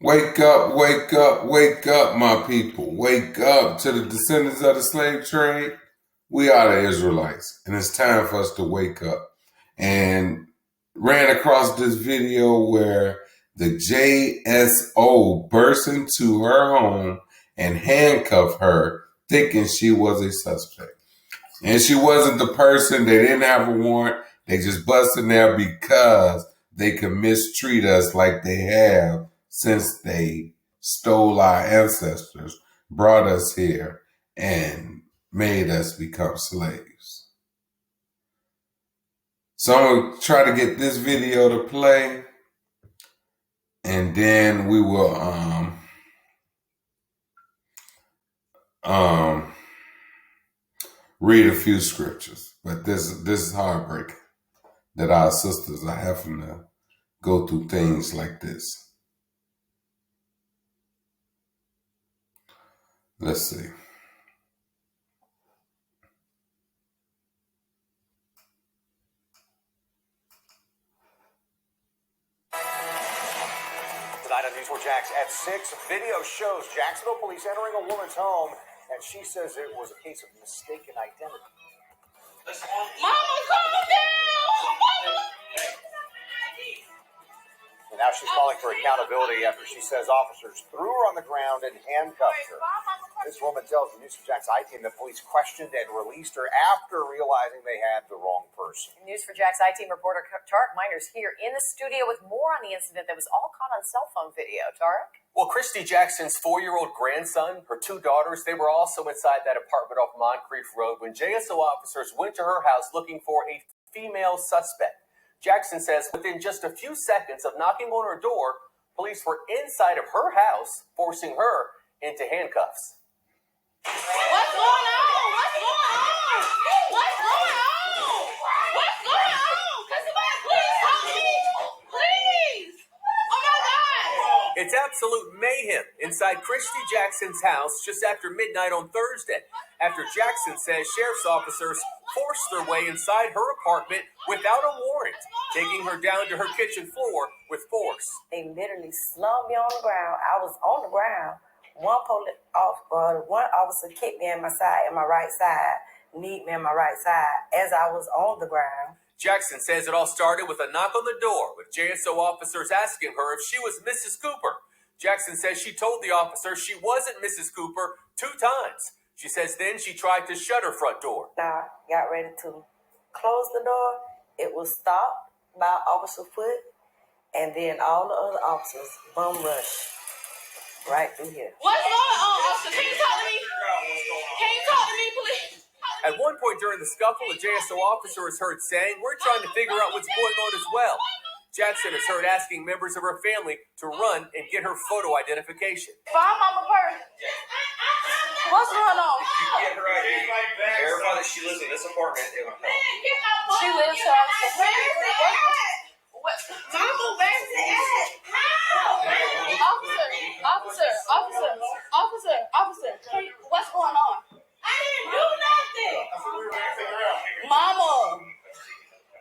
Wake up, wake up, wake up, my people. Wake up to the descendants of the slave trade. We are the Israelites, and it's time for us to wake up. And ran across this video where the JSO burst into her home and handcuffed her, thinking she was a suspect. And she wasn't the person. They didn't have a warrant. They just bust in there because they can mistreat us like they have since they stole our ancestors, brought us here, and made us become slaves. So I'm going to try to get this video to play, and then we will read a few scriptures. But this is heartbreaking that our sisters are having to go through things like this. Let's see. Tonight on News 4 Jax at 6, video shows Jacksonville police entering a woman's home, and she says it was a case of mistaken identity. Mama, calm down! And now she's calling for accountability after she says officers threw her on the ground and handcuffed her. This woman tells the News 4 Jax I-Team that police questioned and released her after realizing they had the wrong person. News 4 Jax I-Team reporter Tarek Miners here in the studio with more on the incident that was all caught on cell phone video. Tarek? Well, Christy Jackson's 4-year-old grandson, her 2 daughters, they were also inside that apartment off Moncrief Road when JSO officers went to her house looking for a female suspect. Jackson says within just a few seconds of knocking on her door, police were inside of her house, forcing her into handcuffs. What's going on? What's going on? What's going on? What's going on? Can somebody please help me? Please! Oh my God! It's absolute mayhem inside Christy Jackson's house just after midnight on Thursday, after Jackson says sheriff's officers forced their way inside her apartment without a warrant, taking her down to her kitchen floor with force. They literally slumped me on the ground. I was on the ground. One officer kicked me in my side, in my right side, kneed me in my right side as I was on the ground. Jackson says it all started with a knock on the door, with JSO officers asking her if she was Mrs. Cooper. Jackson says she told the officer she wasn't Mrs. Cooper 2 times. She says then she tried to shut her front door. I got ready to close the door. It was stopped by Officer Foot, and then all the other officers bum rushed right through here. What's going on, officer? Can you talk to me? Can you talk to me, please? At one point during the scuffle, a JSO officer is heard saying, "We're trying to figure out what's going on as well." Jackson is heard asking members of her family to run and get her photo identification. Find Mama Purse. What's going on? You get her ID. Verify that she lives in this apartment. It would help. She lives here. What? Mama, where's it at? How? Officer. Hey, what's going on? I didn't do nothing. That's what we were trying to figure out. Mama.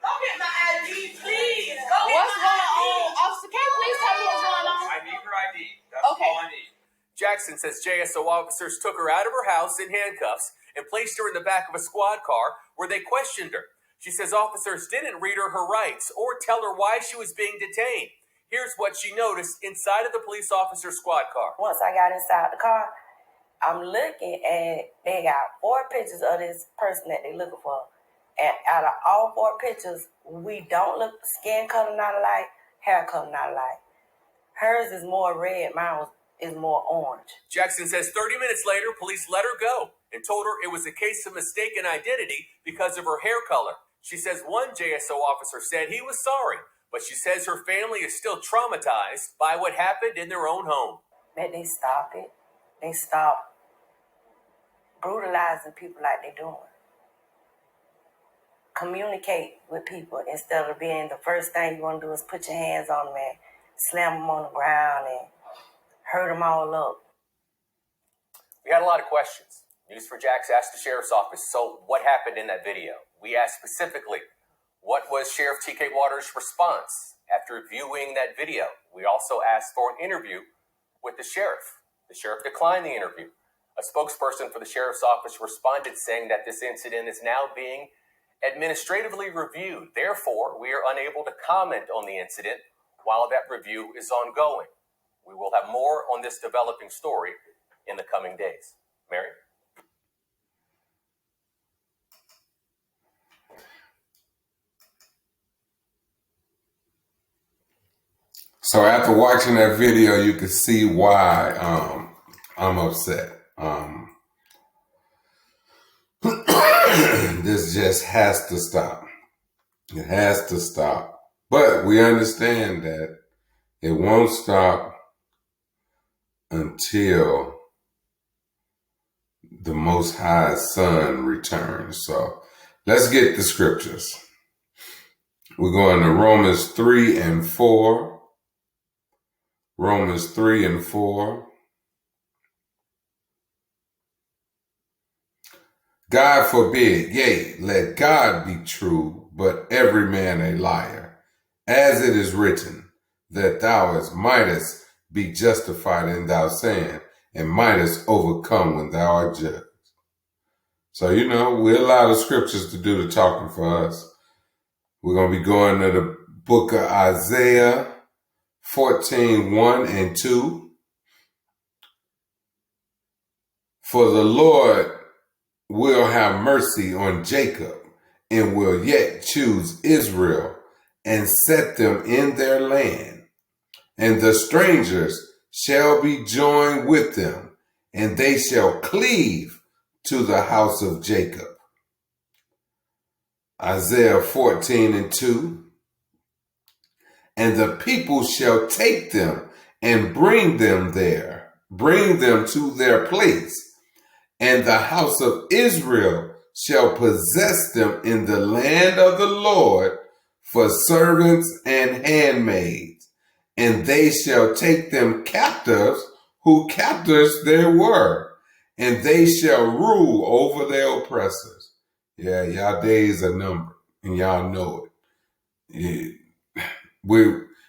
Go get my ID, please. What's going on? Officer, can you please tell me what's going on? I need her ID. That's Okay. all I need. Jackson says JSO officers took her out of her house in handcuffs and placed her in the back of a squad car where they questioned her. She says officers didn't read her rights or tell her why she was being detained. Here's what she noticed inside of the police officer squad car. Once I got inside the car, I'm looking and they got 4 pictures of this person that they're looking for. And out of all 4 pictures, we don't look skin color not alike, hair color not alike. Hers is more red, mine is more orange. Jackson says 30 minutes later, police let her go and told her it was a case of mistaken identity because of her hair color. She says one JSO officer said he was sorry, but she says her family is still traumatized by what happened in their own home. That they stop it. They stop brutalizing people like they're doing. Communicate with people instead of being the first thing you want to do is put your hands on them and slam them on the ground and hurt them all up. We had a lot of questions. News 4 Jax asked the sheriff's office, so what happened in that video? We asked specifically, what was Sheriff TK Waters' response after viewing that video? We also asked for an interview with the sheriff. The sheriff declined the interview. A spokesperson for the sheriff's office responded saying that this incident is now being administratively reviewed. Therefore, we are unable to comment on the incident while that review is ongoing. We will have more on this developing story in the coming days. Mary? So after watching that video, you can see why I'm upset. This just has to stop. It has to stop. But we understand that it won't stop until the Most High's Son returns. So let's get the scriptures. We're going to Romans 3 and 4. Romans 3 and 4. God forbid, yea, let God be true, but every man a liar, as it is written, that thou mightest be justified in thy saying, and mightest overcome when thou art judged. So, we allow the scriptures to do the talking for us. We're going to be going to the book of Isaiah 14, 1 and 2. For the Lord will have mercy on Jacob, and will yet choose Israel, and set them in their land. And the strangers shall be joined with them, and they shall cleave to the house of Jacob. Isaiah 14 and 2. And the people shall take them and bring them to their place. And the house of Israel shall possess them in the land of the Lord for servants and handmaids. And they shall take them captives, who captors there were, and they shall rule over their oppressors. Yeah, y'all days are numbered, and y'all know it. Yeah.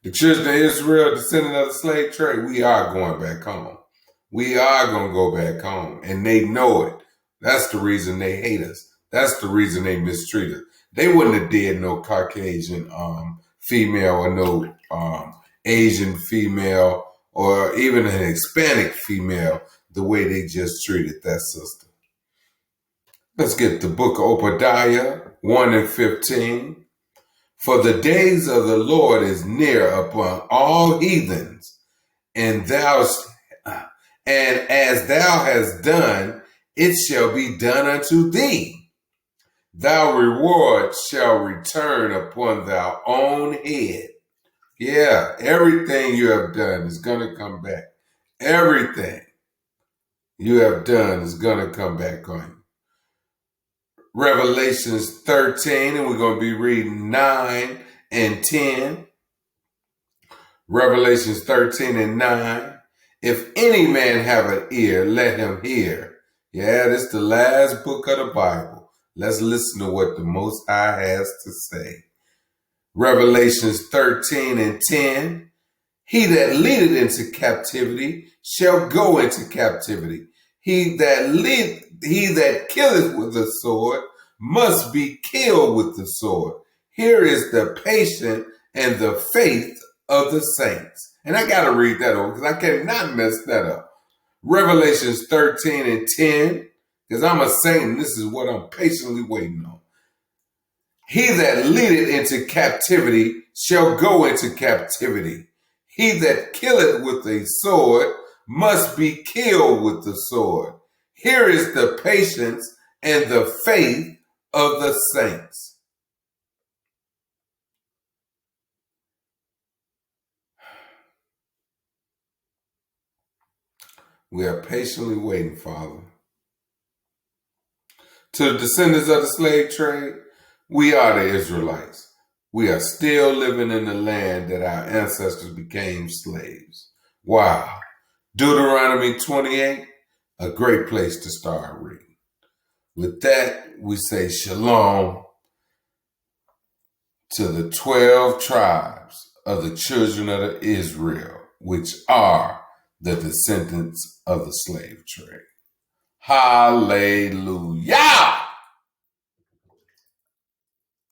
The children of Israel, descendant of the slave trade, we are going back home. We are going to go back home, and they know it. That's the reason they hate us. That's the reason they mistreat us. They wouldn't have dared no Caucasian female or no Asian female or even an Hispanic female the way they just treated that sister. Let's get the book of Obadiah 1 and 15. For the days of the Lord is near upon all heathens, and as thou hast done, it shall be done unto thee. Thy reward shall return upon thy own head. Yeah, everything you have done is going to come back. Everything you have done is going to come back on you. Revelations 13, and we're going to be reading 9 and 10. Revelations 13 and 9. If any man have an ear, let him hear. Yeah, this is the last book of the Bible. Let's listen to what the Most High has to say. Revelations 13 and 10. He that leadeth into captivity shall go into captivity. He that killeth with the sword must be killed with the sword. Here is the patience and the faith of the saints. And I got to read that over because I cannot mess that up. Revelations 13 and 10, because I'm a saint and this is what I'm patiently waiting on. He that leadeth into captivity shall go into captivity. He that killeth with a sword must be killed with the sword. Here is the patience and the faith of the saints. We are patiently waiting, Father. To the descendants of the slave trade, we are the Israelites. We are still living in the land that our ancestors became slaves. Wow. Deuteronomy 28, a great place to start reading. With that, we say shalom to the 12 tribes of the children of Israel, which are the descendants of the slave trade. Hallelujah!